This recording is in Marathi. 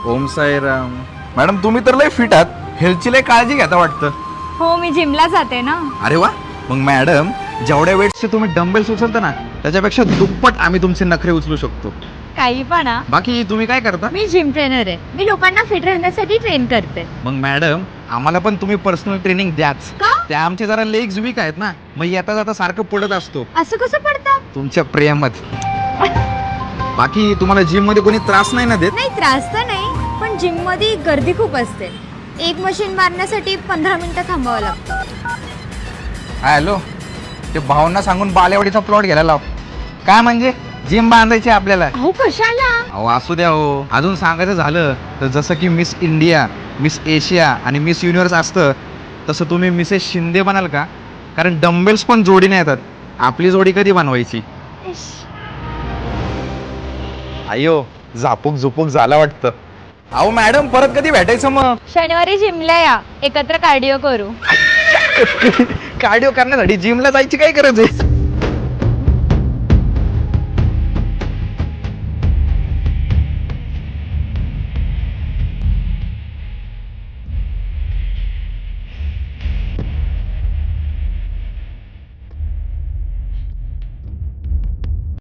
ओम साईराम. मॅडम तुम्ही तर लय फिट आहात, हेल्थची लय काळजी घेता वाटतं. हो मी जिमला जाते ना. अरे वा. मग मॅडम जेवढ्या वेट्सचे तुम्ही डंबेल्स उचलता ना त्याच्यापेक्षा दुप्पट आम्ही तुमचे नखरे उचलू शकतो. काही पण हा. बाकी तुम्ही काय करता? मी जिम ट्रेनर आहे. मी लोकांना फिट राहण्यासाठी ट्रेन करते. मग मॅडम आम्हाला पण तुम्ही पर्सनल ट्रेनिंग द्याच. का? त्या आमचे जरा लेग्स वीक आहेत ना, मग येता जाता सारखं पडत असतो. असं कसं पडतं? तुमच्या प्रेमात. बाकी तुम्हाला जिम मध्ये कोणी त्रास नाही ना देत? नाही त्रास तर नाही, पण जिम मध्ये गर्दी खूप असते. एक मशीन मारण्यासाठी 15 मिनिटं थांबावं लागतं. हॅलो, ते भावना सांगून बालेवाडीचा प्लॉट घ्यायला लाव. काय म्हणजे जिम बांधायची आपल्याला? अहो कशाला? अहो असू द्या हो. अजून सांगायचं झालं तर जसं की मिस इंडिया, मिस एशिया आणि मिस युनिव्हर्स असतं तसं तुम्ही मिसेस शिंदे बनाल का? कारण डंबेल्स पण जोडीने येतात. आपली जोडी कधी बनवायची? अयो झापूक झुपूक झाला वाटतं. अहो मॅडम परत कधी भेटायचं मग? शनिवारी जिमला या, एकत्र कार्डिओ करू. कार्डिओ करण्यासाठी जिमला जायची काय गरज आहे?